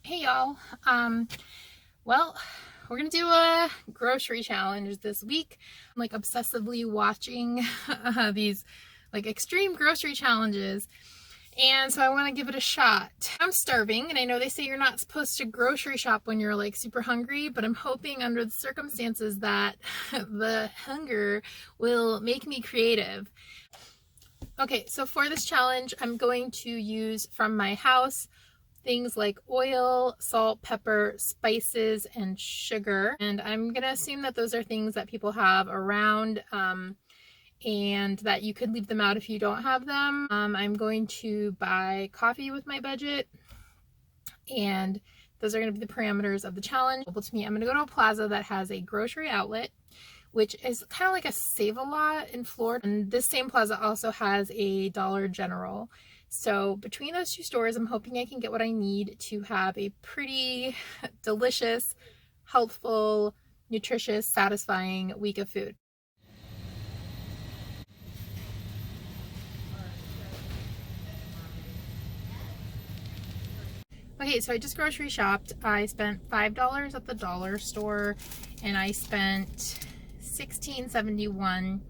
Hey y'all. Well, we're gonna do a grocery challenge this week. I'm like obsessively watching these like extreme grocery challenges, and so I want to give it a shot. I'm starving, and I know they say you're not supposed to grocery shop when you're like super hungry, but I'm hoping under the circumstances that the hunger will make me creative. Okay, so for this challenge, I'm going to use from my house things like oil, salt, pepper, spices, and sugar. And I'm gonna assume that those are things that people have around and that you could leave them out if you don't have them. I'm going to buy coffee with my budget, and those are gonna be the parameters of the challenge. To me, I'm gonna go to a plaza that has a grocery outlet, which is kind of like a Save-A-Lot in Florida. And this same plaza also has a Dollar General. So between those two stores, I'm hoping I can get what I need to have a pretty delicious, healthful, nutritious, satisfying week of food. Okay, so I just grocery shopped. I spent $5 at the dollar store, and I spent $16.71.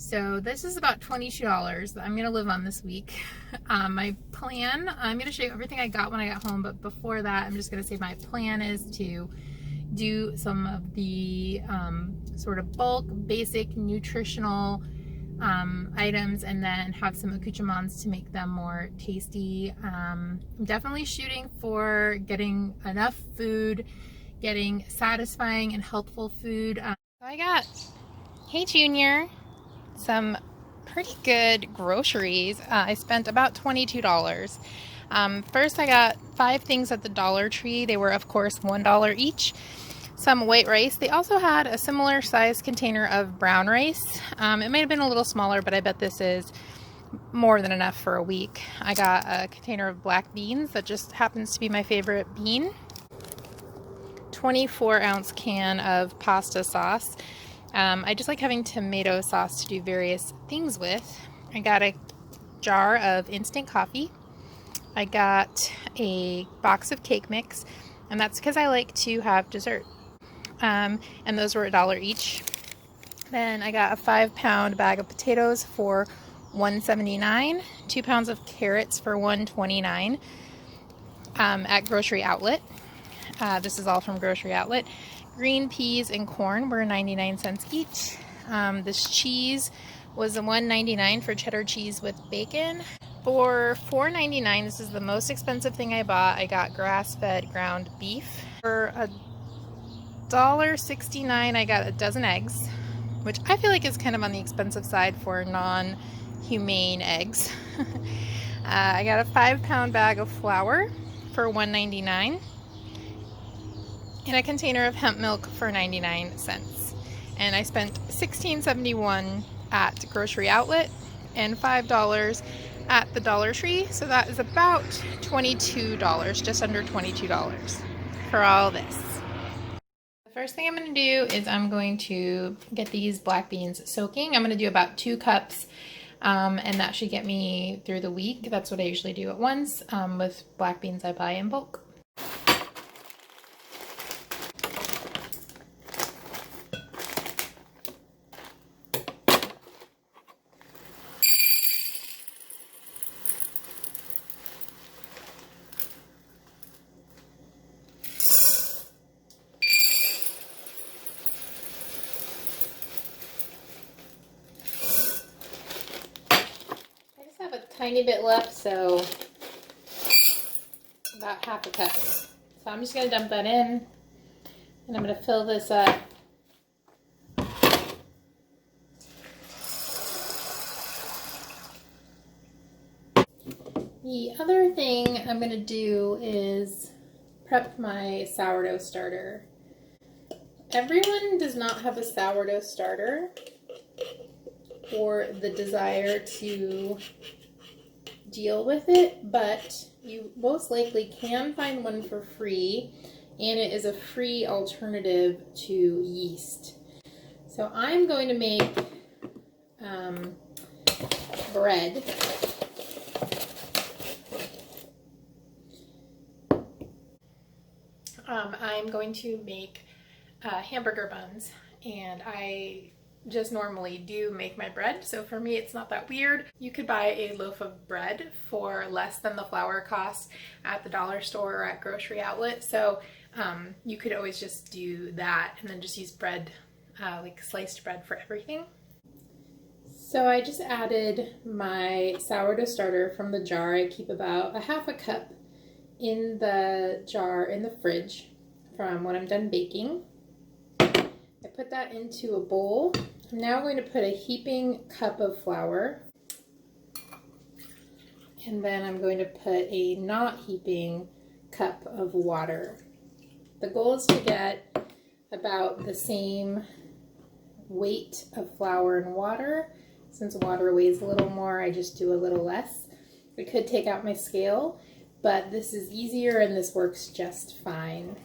So this is about $22 that I'm gonna live on this week. My plan, I'm gonna show you everything I got when I got home, but before that, I'm just gonna say my plan is to do some of the sort of bulk, basic, nutritional items, and then have some accoutrements to make them more tasty. I'm definitely shooting for getting enough food, getting satisfying and healthful food. I got, hey Junior, some pretty good groceries. I spent about $22. First I got 5 things at the Dollar Tree. They were of course $1 each. Some white rice. They also had a similar size container of brown rice. It might have been a little smaller, but I bet this is more than enough for a week. I got a container of black beans that just happens to be my favorite bean. 24-ounce can of pasta sauce. I just like having tomato sauce to do various things with. I got a jar of instant coffee. I got a box of cake mix, and that's because I like to have dessert. And those were $1 each. Then I got a 5-pound bag of potatoes for $1.79, 2 pounds of carrots for $1.29 at Grocery Outlet. This is all from Grocery Outlet. Green peas and corn were 99 cents each. This cheese was $1.99 for cheddar cheese with bacon. For $4.99, this is the most expensive thing I bought. I got grass-fed ground beef. For $1.69, I got a dozen eggs, which I feel like is kind of on the expensive side for non-humane eggs. I got a 5-pound bag of flour for $1.99. and a container of hemp milk for 99 cents. And I spent $16.71 at Grocery Outlet and $5 at the Dollar Tree. So that is about $22, just under $22 for all this. The first thing I'm going to do is I'm going to get these black beans soaking. I'm going to do about 2 cups. And that should get me through the week. That's what I usually do at once. With black beans I buy in bulk. Tiny bit left, so about half a cup. So I'm just going to dump that in, and I'm going to fill this up. The other thing I'm going to do is prep my sourdough starter. Everyone does not have a sourdough starter or the desire to deal with it, but you most likely can find one for free, and it is a free alternative to yeast. So I'm going to make bread. I'm going to make hamburger buns, and I just normally do make my bread, so for me it's not that weird. You could buy a loaf of bread for less than the flour costs at the dollar store or at grocery outlet, so you could always just do that and then just use bread, like sliced bread for everything. So I just added my sourdough starter from the jar. I keep about a half a cup in the jar in the fridge from when I'm done baking. I put that into a bowl. I'm now going to put a heaping cup of flour, and then I'm going to put a not heaping cup of water. The goal is to get about the same weight of flour and water. Since water weighs a little more, I just do a little less. I could take out my scale, but this is easier and this works just fine.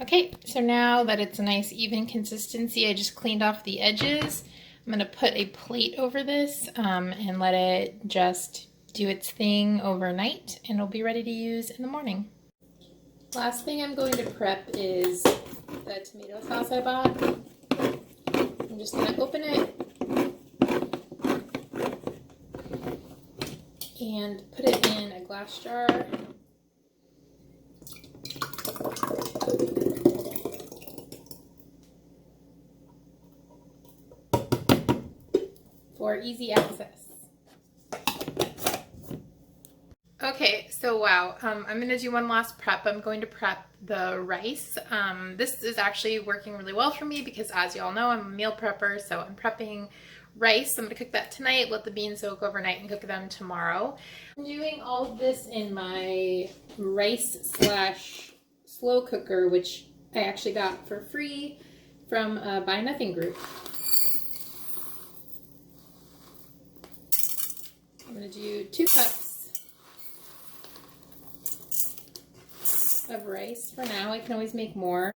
Okay, so now that it's a nice even consistency, I just cleaned off the edges. I'm going to put a plate over this and let it just do its thing overnight, and it'll be ready to use in the morning. Last thing I'm going to prep is the tomato sauce I bought. I'm just going to open it and put it in a glass jar. For easy access. Okay, so wow, I'm going to do one last prep. I'm going to prep the rice. This is actually working really well for me because, as you all know, I'm a meal prepper, so I'm prepping rice. I'm going to cook that tonight, let the beans soak overnight, and cook them tomorrow. I'm doing all of this in my rice / slow cooker, which I actually got for free from a Buy Nothing group. I'm going to do 2 cups of rice for now. I can always make more.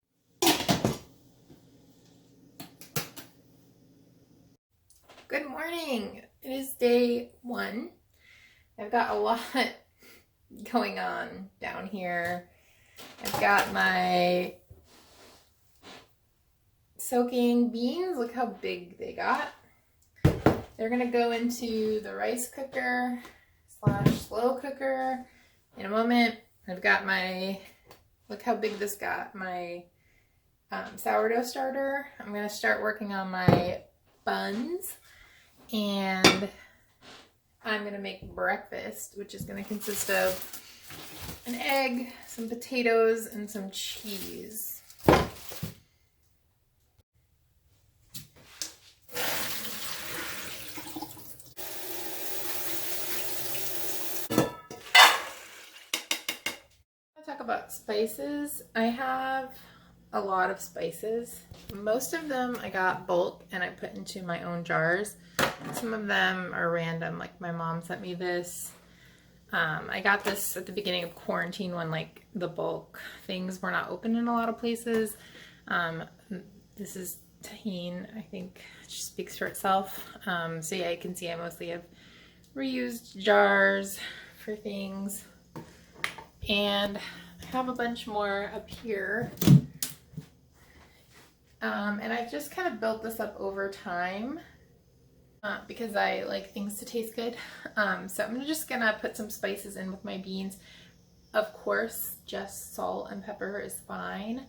Good morning. It is day 1. I've got a lot going on down here. I've got my soaking beans. Look how big they got. They're gonna go into the rice cooker / slow cooker in a moment. I've got my, look how big this got, my sourdough starter. I'm gonna start working on my buns, and I'm gonna make breakfast, which is gonna consist of an egg, some potatoes, and some cheese. Talk about spices. I have a lot of spices. Most of them I got bulk and I put into my own jars. Some of them are random, like my mom sent me this. I got this at the beginning of quarantine when like the bulk things were not open in a lot of places. This is tahine. I think it just speaks for itself. So yeah, you can see I mostly have reused jars for things. And I have a bunch more up here. And I've just kind of built this up over time because I like things to taste good. So I'm just gonna put some spices in with my beans. Of course, just salt and pepper is fine.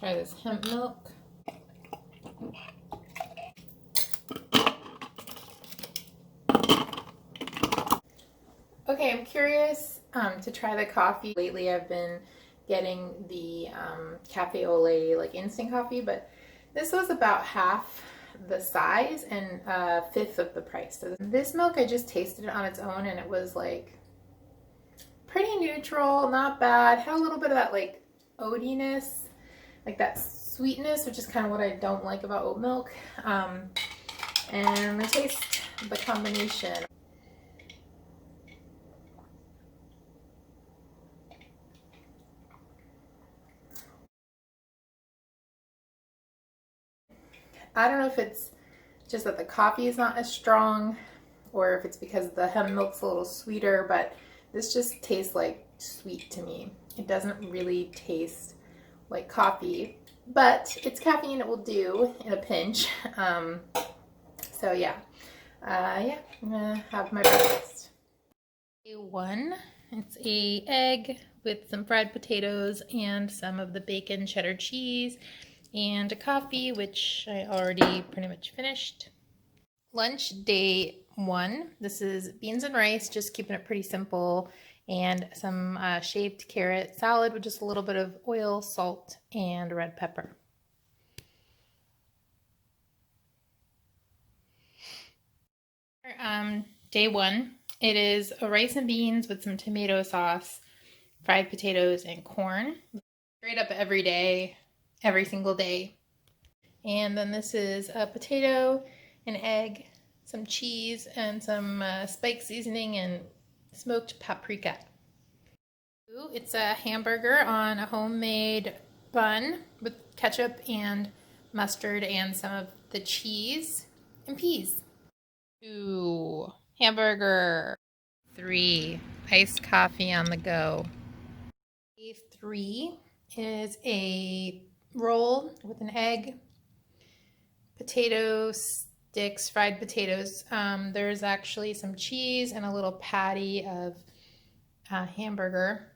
try this hemp milk. Okay, I'm curious to try the coffee. Lately I've been getting the cafe au lait, like instant coffee, but this was about half the size and a fifth of the price. So this milk, I just tasted it on its own and it was like pretty neutral, not bad. Had a little bit of that like oatiness, like that sweetness, which is kind of what I don't like about oat milk. And I taste the combination. I don't know if it's just that the coffee is not as strong or if it's because the hemp milk's a little sweeter, but this just tastes like sweet to me. It doesn't really taste like coffee, but it's caffeine, it will do in a pinch. So yeah, I'm gonna have my breakfast. One, it's a egg with some fried potatoes and some of the bacon cheddar cheese and a coffee, which I already pretty much finished. Lunch day one. This is beans and rice, just keeping it pretty simple, and some shaved carrot salad with just a little bit of oil, salt, and red pepper. Day one. It is a rice and beans with some tomato sauce, fried potatoes, and corn. Straight up every day, every single day. And then this is a potato, an egg, some cheese, and some spike seasoning and smoked paprika. Ooh, it's a hamburger on a homemade bun with ketchup and mustard and some of the cheese and peas. 2, hamburger. 3, iced coffee on the go. Day 3 is a roll with an egg, potato sticks, fried potatoes. There's actually some cheese and a little patty of hamburger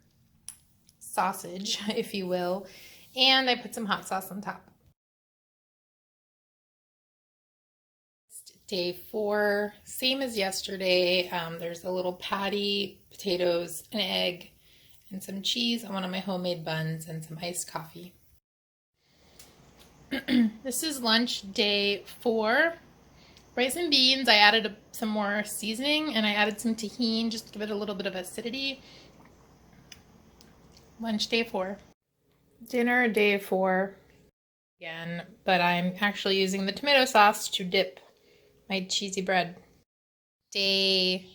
sausage, if you will, and I put some hot sauce on top. Day 4, same as yesterday. There's a little patty, potatoes, an egg, and some cheese on one of my homemade buns and some iced coffee. This is lunch day 4. Rice and beans, I added some more seasoning and I added some tahini just to give it a little bit of acidity. Lunch day 4. Dinner day 4 again, but I'm actually using the tomato sauce to dip my cheesy bread. Day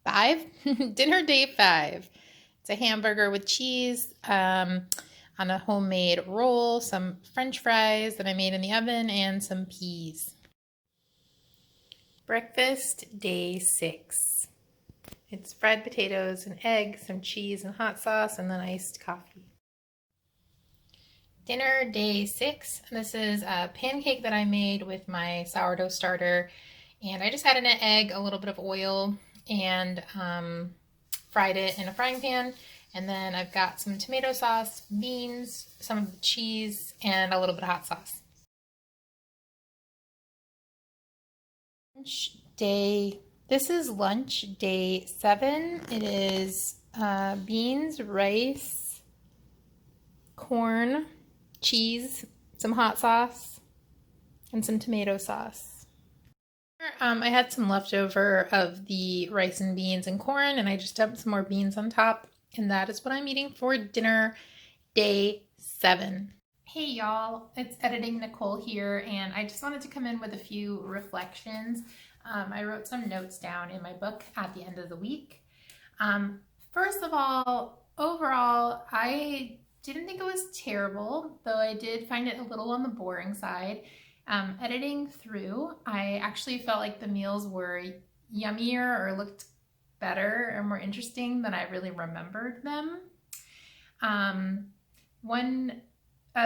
5, dinner day 5. It's a hamburger with cheese on a homemade roll, some French fries that I made in the oven, and some peas. Breakfast day 6. It's fried potatoes, an egg, some cheese and hot sauce, and then iced coffee. Dinner day 6. This is a pancake that I made with my sourdough starter, and I just added an egg, a little bit of oil, and fried it in a frying pan. And then I've got some tomato sauce, beans, some of the cheese, and a little bit of hot sauce. This is lunch day 7. It is beans, rice, corn, cheese, some hot sauce, and some tomato sauce. I had some leftover of the rice and beans and corn, and I just dumped some more beans on top, and that is what I'm eating for dinner day 7. Hey y'all, it's Editing Nicole here, and I just wanted to come in with a few reflections. I wrote some notes down in my book at the end of the week. First of all, overall, I didn't think it was terrible, though I did find it a little on the boring side. Editing through, I actually felt like the meals were yummier or looked better or more interesting than I really remembered them.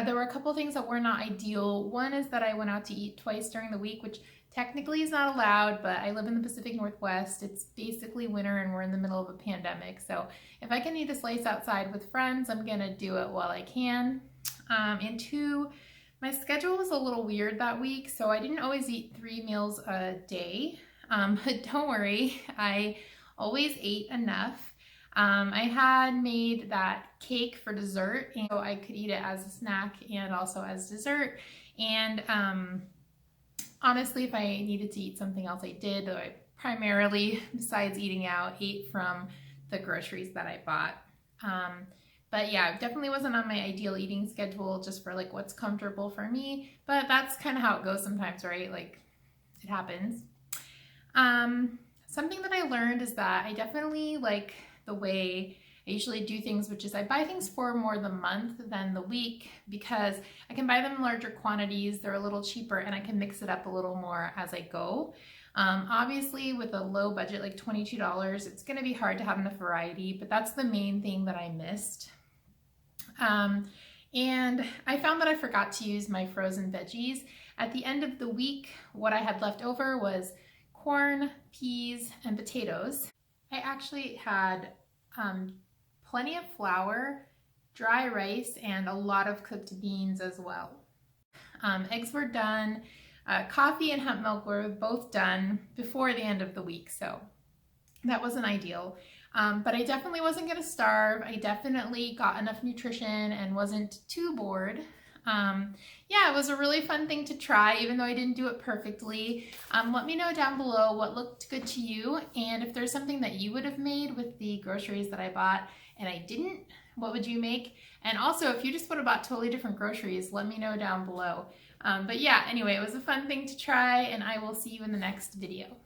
There were a couple things that were not ideal. One is that I went out to eat twice during the week, which Technically it's not allowed, but I live in the Pacific Northwest. It's basically winter and we're in the middle of a pandemic. So if I can eat a slice outside with friends, I'm gonna do it while I can. And two, my schedule was a little weird that week, so I didn't always eat 3 meals a day. But don't worry, I always ate enough. I had made that cake for dessert, so I could eat it as a snack and also as dessert. And honestly, if I needed to eat something else, I did, though I primarily, besides eating out, ate from the groceries that I bought. But yeah, it definitely wasn't on my ideal eating schedule, just for like what's comfortable for me, but that's kind of how it goes sometimes, right? Like, it happens. Something that I learned is that I definitely like the way I usually do things, which is I buy things for more the month than the week, because I can buy them in larger quantities, they're a little cheaper, and I can mix it up a little more as I go. Obviously with a low budget like $22, it's going to be hard to have enough variety, but that's the main thing that I missed. And I found that I forgot to use my frozen veggies. At the end of the week, what I had left over was corn, peas, and potatoes. I actually had plenty of flour, dry rice, and a lot of cooked beans as well. Eggs were done. Coffee and hemp milk were both done before the end of the week, so that wasn't ideal. But I definitely wasn't going to starve. I definitely got enough nutrition and wasn't too bored. Yeah, it was a really fun thing to try, even though I didn't do it perfectly. Let me know down below what looked good to you, and if there's something that you would have made with the groceries that I bought and I didn't, what would you make? And also, if you just would have bought totally different groceries, let me know down below. But yeah, anyway, it was a fun thing to try, and I will see you in the next video.